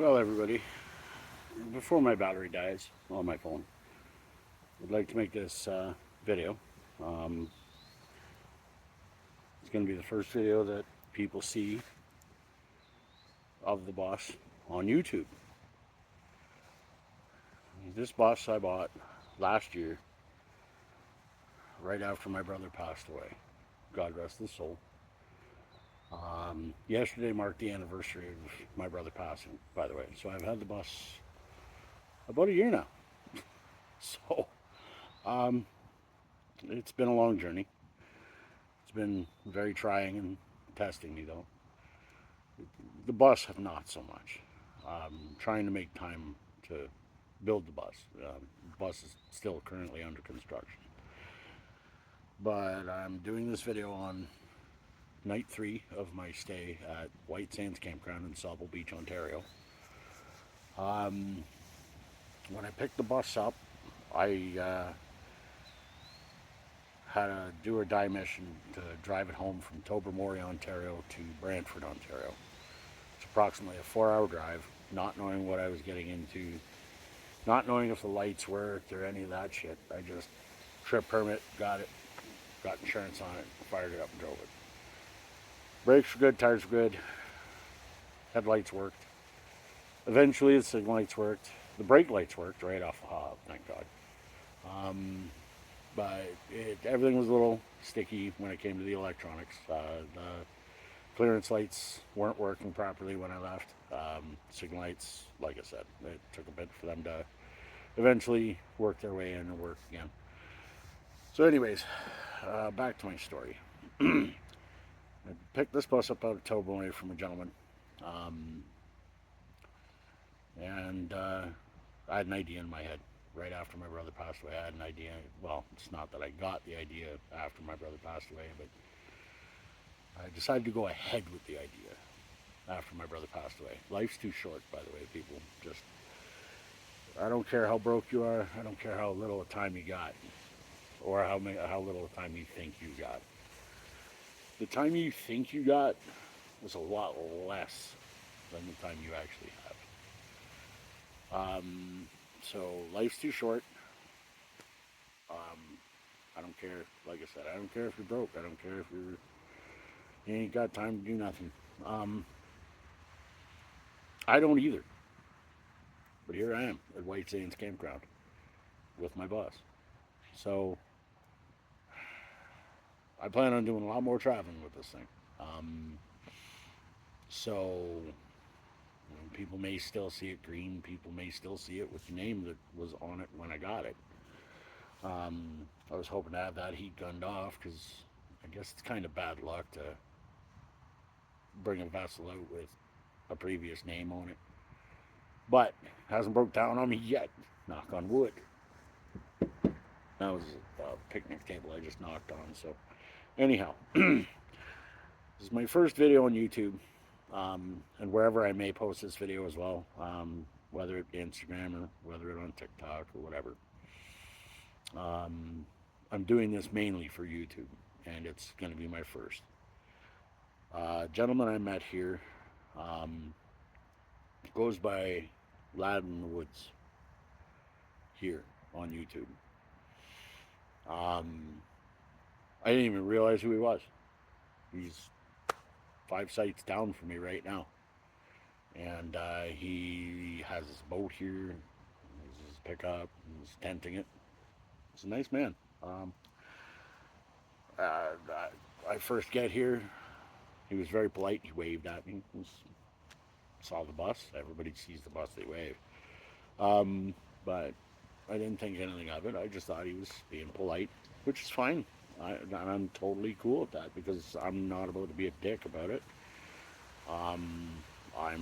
Well, everybody, before my battery dies on my phone, I'd like to make this video. Um, it's going to be the first video that people see of the bus on YouTube. This bus I bought last year, right after my brother passed away. God rest his soul. Yesterday marked the anniversary of my brother passing, by the way. So I've had the bus about a year now. So um, it's been a long journey. It's been very trying and testing me, though. The bus have not so much. Trying to make time to build the bus. The bus is still currently under construction. But I'm doing this video on night 3 of my stay at White Sands Campground in Sauble Beach, Ontario. When I picked the bus up, I had a do or die mission to drive it home from Tobermory, Ontario to Brantford, Ontario. It's approximately a 4-hour drive, not knowing what I was getting into, not knowing if the lights worked or any of that shit. I just trip permit, got it, got insurance on it, fired it up and drove it. Brakes were good, tires were good, headlights worked. Eventually the signal lights worked. The brake lights worked right off the hop, thank God. But everything was a little sticky when it came to the electronics. The clearance lights weren't working properly when I left. Signal lights, like I said, it took a bit for them to eventually work their way in and work again. So, anyways, back to my story. I picked this bus up out of Tobermory from a gentleman, um, and I had an idea in my head. Right after my brother passed away, I had an idea. Well, it's not that I got the idea after my brother passed away, but I decided to go ahead with the idea after my brother passed away. Life's too short, by the way, people. Just, I don't care how broke you are. I don't care how little time you got, or how little time you think you got. The time you think you got is a lot less than the time you actually have. So life's too short. I don't care. Like I said, I don't care if you're broke. I don't care if you ain't got time to do nothing. I don't either. But here I am at White Sands Campground with my bus. So I plan on doing a lot more traveling with this thing. Um, so people may still see it green. People may still see it with the name that was on it when I got it. I was hoping to have that heat gunned off because I guess it's kind of bad luck to bring a vessel out with a previous name on it. But hasn't broke down on me yet. Knock on wood. That was a picnic table I just knocked on. So anyhow, this is my first video on YouTube, and wherever I may post this video as well, whether it be Instagram or whether it on TikTok or whatever. I'm doing this mainly for YouTube, and it's going to be my first. Gentleman I met here goes by Lad in the Woods here on YouTube. I didn't even realize who he was. He's 5 sites down from me right now, and he has his boat here, his pickup, he's tenting it. He's a nice man. I first get here, he was very polite. He waved at me. Saw the bus. Everybody sees the bus, they wave. But I didn't think anything of it. I just thought he was being polite, which is fine. I'm totally cool with that because I'm not about to be a dick about it. I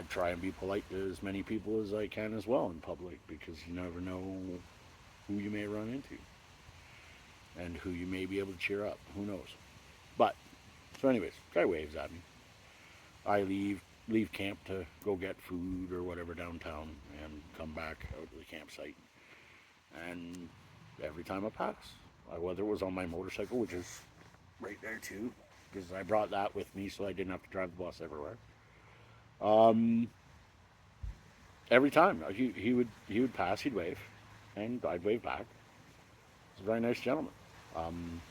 try and be polite to as many people as I can as well in public because you never know who you may run into and who you may be able to cheer up. Who knows? But so, anyways, guy waves at me. I leave camp to go get food or whatever downtown and come back out to the campsite. And every time I pass, whether it was on my motorcycle, which is right there too, because I brought that with me so I didn't have to drive the bus everywhere. Um, every time he would pass, he'd wave, and I'd wave back. He's a very nice gentleman. Um,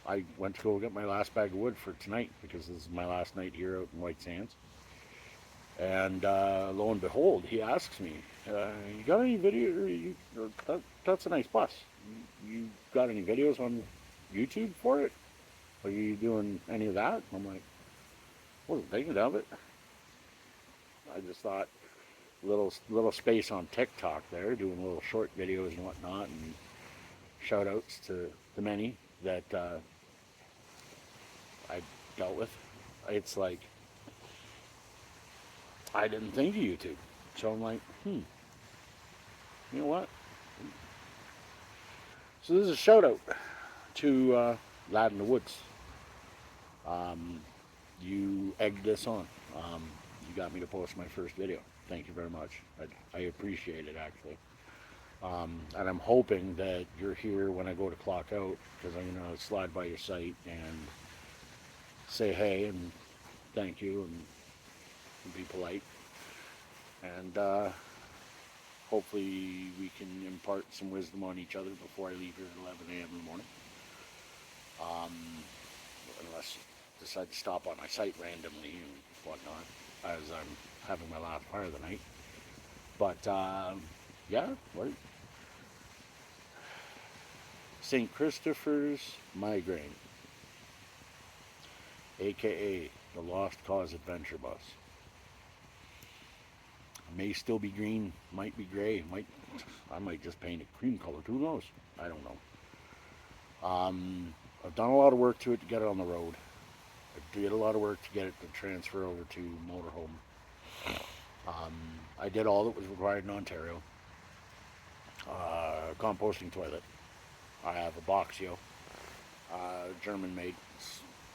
I went to go get my last bag of wood for tonight because this is my last night here out in White Sands. And lo and behold, he asks me, "You got any video? That's a nice bus. You got any videos on YouTube for it? Are you doing any of that?" I'm like, "Wasn't thinking of it." I just thought little space on TikTok there, doing little short videos and whatnot, and shout outs to the many that I dealt with. It's like I didn't think of YouTube, so I'm like, you know what? So this is a shout out to Lad in the Woods. Um, you egged this on. You got me to post my first video. Thank you very much. I appreciate it actually. And I'm hoping that you're here when I go to clock out because I'm gonna slide by your site and say hey and thank you and be polite. And hopefully we can impart some wisdom on each other before I leave here at 11 a.m. in the morning. Um, Unless I decide to stop on my site randomly and whatnot as I'm having my last fire of the night. But yeah, what? St. Christopher's Migraine, aka the Lost Cause Adventure Bus. May still be green, might be gray, I might just paint it cream colored. Who knows? I don't know. I've done a lot of work to it to get it on the road. I did a lot of work to get it to transfer over to motorhome. Um, I did all that was required in Ontario. Composting toilet. I have a Boxio, German made.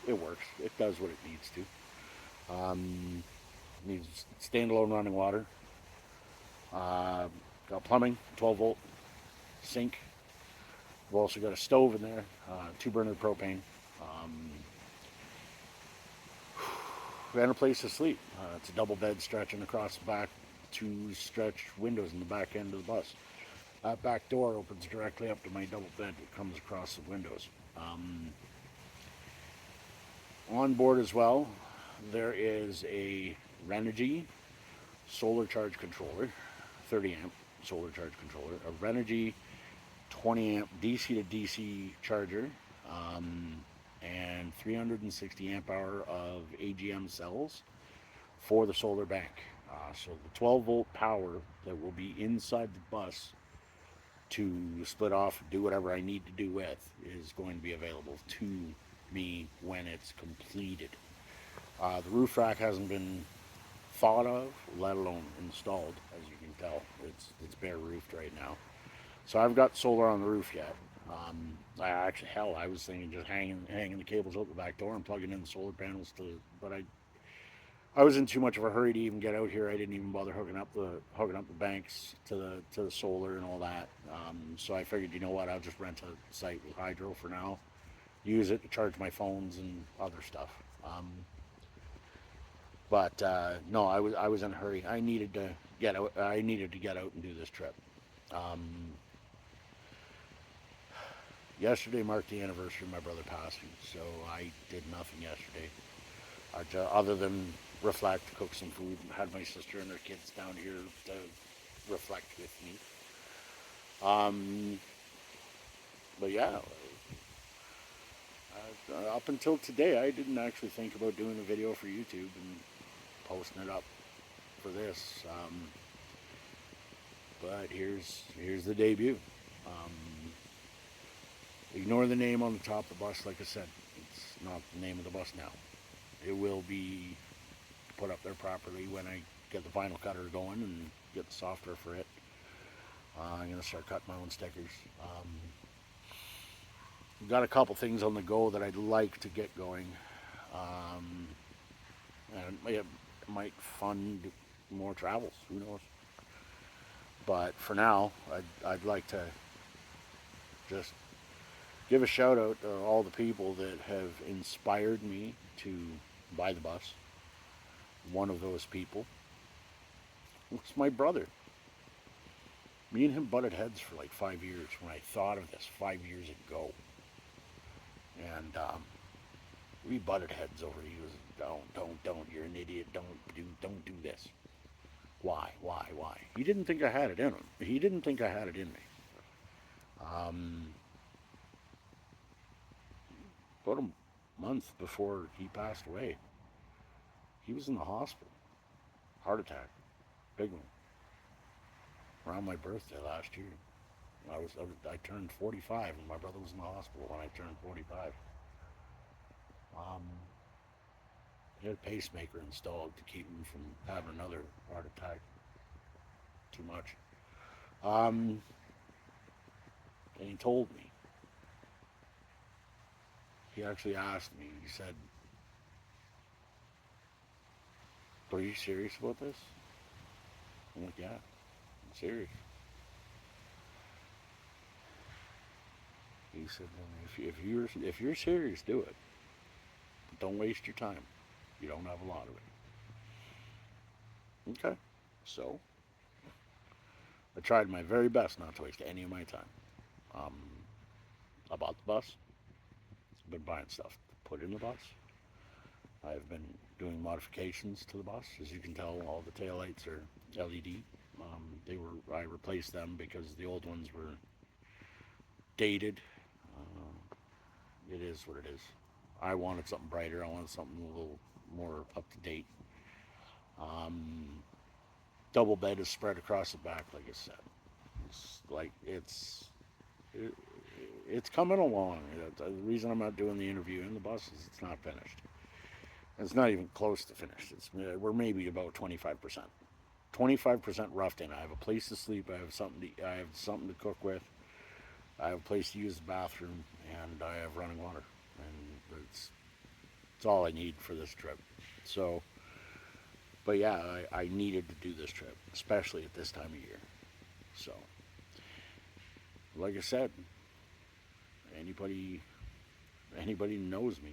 It works. It does what it needs to. Needs standalone running water. Got plumbing, 12 volt sink. We've also got a stove in there, 2 burner propane, and a place to sleep. It's a double bed stretching across the back, 2 stretched windows in the back end of the bus. That back door opens directly up to my double bed that comes across the windows. On board as well, there is a Renogy solar charge controller, 30 amp solar charge controller, a Renogy 20 amp DC to DC charger, and 360 amp hour of AGM cells for the solar bank. So the 12 volt power that will be inside the bus to split off, do whatever I need to do with, is going to be available to me when it's completed. The roof rack hasn't been thought of, let alone installed, as you can tell. It's bare roofed right now. So I've got solar on the roof yet. I was thinking just hanging the cables out the back door and plugging in the solar panels but I was in too much of a hurry to even get out here. I didn't even bother hooking up the banks to the solar and all that. So I figured, you know what, I'll just rent a site with hydro for now, use it to charge my phones and other stuff. But no, I was in a hurry. I needed to get out. I needed to get out and do this trip. Um, Yesterday marked the anniversary of my brother passing, so I did nothing yesterday. Other than reflect, cook some food, and had my sister and her kids down here to reflect with me. But yeah, up until today, I didn't actually think about doing a video for YouTube and posting it up for this. But here's the debut. Ignore the name on the top of the bus. Like I said, it's not the name of the bus now. It will be put up there properly when I get the vinyl cutter going and get the software for it. I'm going to start cutting my own stickers. Got a couple things on the go that I'd like to get going. And it might fund more travels. Who knows? But for now, I'd like to just give a shout out to all the people that have inspired me to buy the bus. One of those people was my brother. Me and him butted heads for like 5 years when I thought of this 5 years ago. And we butted heads over. He was, don't. You're an idiot. Don't do this. Why? He didn't think I had it in him. He didn't think I had it in me. Um, about a month before he passed away, he was in the hospital. Heart attack, big one. Around my birthday last year. I turned 45, and my brother was in the hospital when I turned 45. Um, he had a pacemaker installed to keep him from having another heart attack. Too much. Um, and he told me. He actually asked me. He said, "Are you serious about this?" I'm like, "Yeah, I'm serious." He said, if you're serious, do it. But don't waste your time. You don't have a lot of it. Okay. So I tried my very best not to waste any of my time. Um, I bought the bus. I've been buying stuff to put in the bus. I've been doing modifications to the bus. As you can tell, all the taillights are LED. I replaced them because the old ones were dated. It is what it is. I wanted something brighter. I wanted something a little more up to date. Um, Double bed is spread across the back, like I said. It's like it, it's coming along. The reason I'm not doing the interview in the bus is it's not finished. It's not even close to finished. We're maybe about 25%. 25% roughed in. I have a place to sleep. I have something to cook with. I have a place to use the bathroom, and I have running water, and it's all I need for this trip. So, but yeah, I needed to do this trip, especially at this time of year. So, like I said, anybody anybody knows me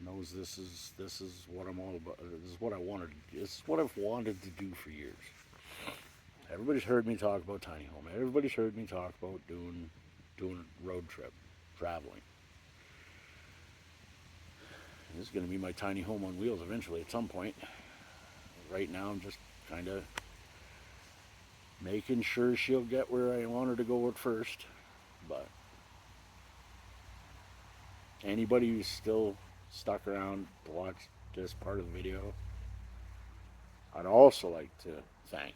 knows this is what I'm all about. This is what I wanted. This is what I've wanted to do for years. Everybody's heard me talk about tiny home. Everybody's heard me talk about doing road trip, traveling. This is going to be my tiny home on wheels eventually at some point. Right now, I'm just kind of making sure she'll get where I want her to go at first. But anybody who's still stuck around to watch this part of the video, I'd also like to thank,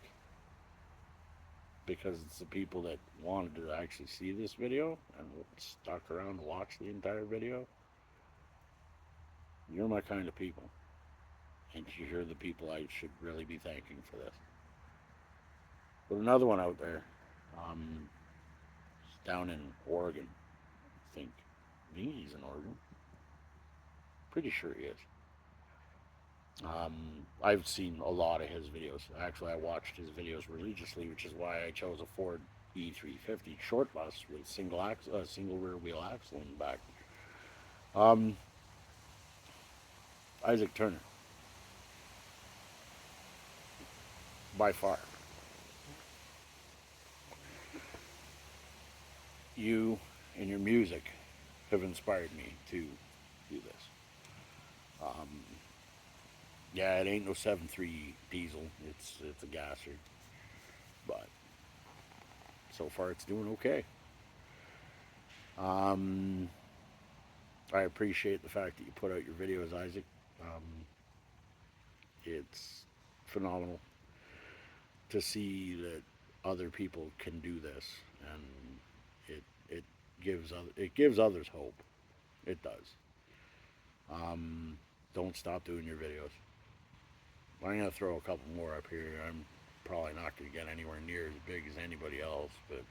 because it's the people that wanted to actually see this video and stuck around to watch the entire video. You're my kind of people, and you're the people I should really be thanking for this. But another one out there, um, down in Oregon, I think. I think he's in Oregon. Pretty sure he is. I've seen a lot of his videos. Actually, I watched his videos religiously, which is why I chose a Ford E350 short bus with single rear wheel axle in the back. Um, Isaac Turner, by far. You and your music have inspired me to do this. Um, yeah, it ain't no 7.3 diesel. It's a gasser, but so far it's doing okay. Um, I appreciate the fact that you put out your videos, Isaac. Um, it's phenomenal to see that other people can do this, and it it gives others hope. It does. Um, don't stop doing your videos. I'm gonna throw a couple more up here. I'm probably not gonna get anywhere near as big as anybody else, but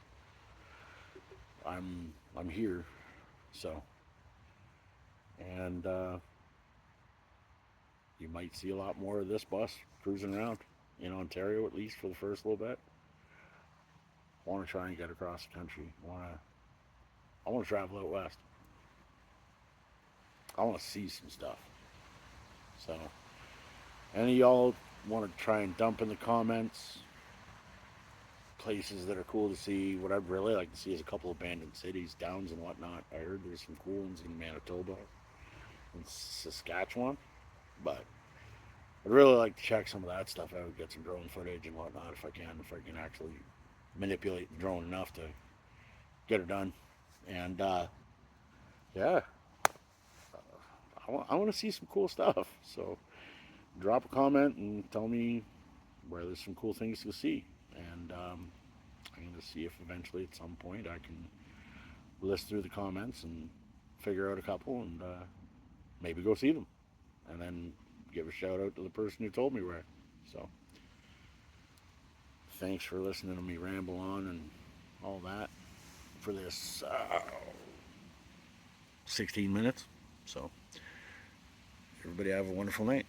I'm here. So, and you might see a lot more of this bus cruising around in Ontario, at least for the first little bit. I want to try and get across the country. I want to travel out west. I want to see some stuff. So, any of y'all want to try and dump in the comments places that are cool to see. What I'd really like to see is a couple abandoned cities, downs, and whatnot. I heard there's some cool ones in Manitoba and Saskatchewan, but I'd really like to check some of that stuff out, get some drone footage and whatnot if I can actually manipulate the drone enough to get it done. And yeah, I want to see some cool stuff. So drop a comment and tell me where there's some cool things to see. And I'm going to see if eventually at some point I can list through the comments and figure out a couple and maybe go see them. And then give a shout out to the person who told me where. So thanks for listening to me ramble on and all that for this 16 minutes. So everybody have a wonderful night.